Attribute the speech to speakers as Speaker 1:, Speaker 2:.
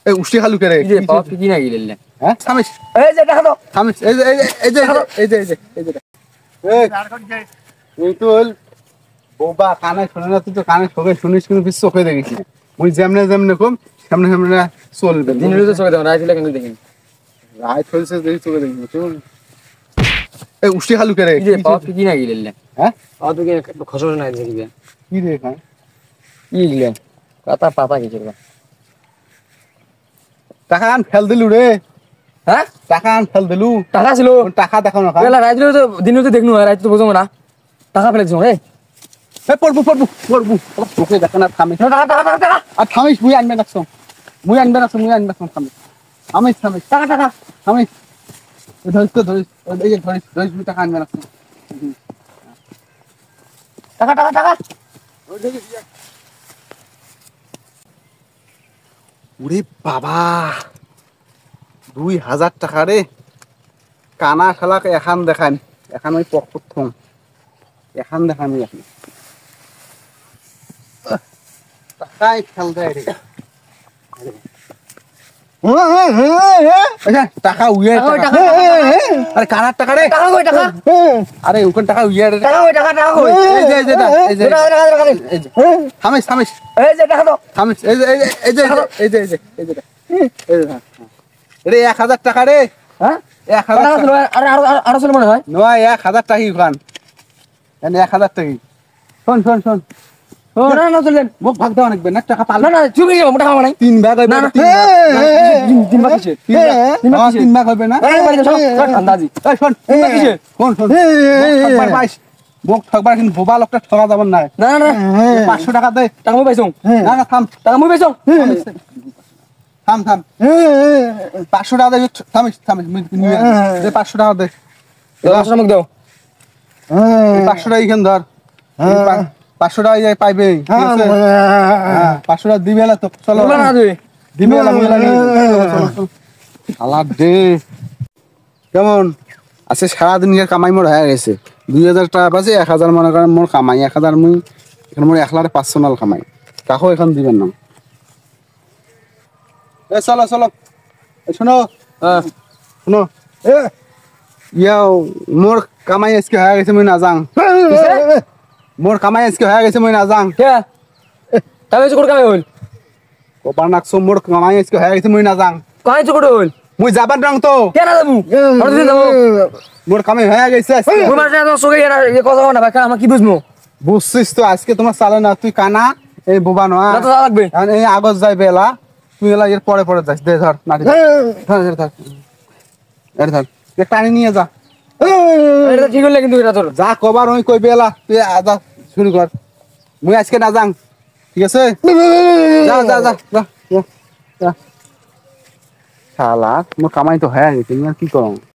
Speaker 1: এই উষ্টি খালু কে রে
Speaker 2: এই যে পাওয়া কি না গিলেন
Speaker 1: হ্যাঁ থামিস
Speaker 2: এই যে দেখা দাও
Speaker 1: থামিস এই যে তুই তো বোবা কানে শুনে না তুই তো কানে সবে শুনিস কিন্তু পিছ চোখে দেখিস মুই যেমনে যেমনে কম সামনে সামনে চলবে
Speaker 2: দিন রোজ চোখে দাও রাইছিলে কিন্তু দেখিন
Speaker 1: রায় চলছে দেখি চোখে দেখি তুই এই উষ্টি খালু কে রে
Speaker 2: এই যে পাওয়া কি না গিলেন
Speaker 1: হ্যাঁ
Speaker 2: পাওয়া তো কি খসর না দেখি
Speaker 1: কি রে খান
Speaker 2: কি গিলেন পাতা পাতা কি করবা
Speaker 1: টাকা আন ফেল দিলু রে
Speaker 2: হ্যাঁ
Speaker 1: টাকা আন ফেল দিলু
Speaker 2: টাকা ছিল
Speaker 1: টাকা দেখো না
Speaker 2: বেলা রাইছিল তো দিন রোজ দেখনু রাইত তো বুঝো না টাকা ফেলেছ রে
Speaker 1: এই পড়বু তোকে দেখো না থামিস
Speaker 2: টাকা
Speaker 1: আর থামিস মুই আনবে না থামিস টাকা থামিস ধরিস এই যে ধরিস টাকা আনবে না
Speaker 2: টাকা
Speaker 1: ওরে বাবা 2000 টাকা রে কানা শালাকে এখান দেখান এখন ওই পকেট থম এখান দেখানি আপনি টাকাই খেল দেয় রে টাকা উইয়ে আরে কানার টাকা রে
Speaker 2: টাকা কই টাকা
Speaker 1: আরে ওখান টাকা উইয়ে রে
Speaker 2: টাকা কই
Speaker 1: এই যে থামিস
Speaker 2: এই যে টাকা দাও
Speaker 1: থামিস এই যে রে 1000 টাকা রে
Speaker 2: হ্যাঁ
Speaker 1: 1000 টাকা
Speaker 2: আরে আরো ছিল মনে হয়
Speaker 1: নয় 1000 টাকা ওখান 1000 টাকা শোন
Speaker 2: না চলেন
Speaker 1: মুখ ভাগ দাও অনেক না টাকা পাল
Speaker 2: না চুপি যাও মোটা খাওয়া নাই
Speaker 1: 3 ভাগ হইবে
Speaker 2: না, না,
Speaker 1: 3 ভাগ
Speaker 2: কিসে?
Speaker 1: 3 ভাগ হইবে না
Speaker 2: আন্দাজি
Speaker 1: এই শোন
Speaker 2: কিসে?
Speaker 1: শোন ঠকবার পাইস মুখ ঠকবার কিন্তু বোবা লোকটা ঠকা যাবেন না
Speaker 2: না
Speaker 1: 500 টাকা দে
Speaker 2: টাকা মই পাইছো
Speaker 1: না থাম
Speaker 2: টাকা মই পাইছো
Speaker 1: থাম 500 টাকা দে থামিস দে 500 টাকা দে
Speaker 2: 10 মুখ দাও
Speaker 1: 500 টাকা এখান ধর 500 টাকা পাইবে ঠিক আছে 500 টাকা দিবে না তো চলো
Speaker 2: না তুই
Speaker 1: দিবে না আলা দে কেমন আছে সারাদিনের কামাই মোর হয়ে গেছে 2000 টাকা পাচ্ছে 1000 মনে করেন মোর কামাই 1000 মুই এখন মোর 1,500 নাল কামাই কাকো এখন দিবেন না এ চলো শোনো শোনো ইয়াও মোর কামাই আজকে হয়ে গেছে মুই না যাং মোর কামাই আজকে হয়ে গেছে মুই না যাং
Speaker 2: কে তবে চুকুর কামে হইল
Speaker 1: কবার নাকছো মোর কামাই আজকে হয়ে গেছে মুই না যাং
Speaker 2: কাই চুকুর হইল
Speaker 1: মুই যাবার রং তো
Speaker 2: কে না যাবো আর দিন যাবো
Speaker 1: মোর কামাই হয়ে গেছে আজকে
Speaker 2: মোর মাসে তো সগে না এই কথা না ভাই আমার কি বুঝমু
Speaker 1: বুঝছিস তো আজকে তোমার চালে না তুই কানা এই বোবা নয়
Speaker 2: না তো লাগবে
Speaker 1: এই আগত যাই বেলা তুই এলা এর পরে যাস দে ধর নাটি ধর টানি নিয়ে যা
Speaker 2: এটা ঠিক হইলে কিন্তু এটা তোর
Speaker 1: যা কবার ওই কই বেলা তুই যা শুরু কর মুই আজকে না যাং ঠিক আছে যা শালা মোর কামাই তো হয়ে গেছে কি করম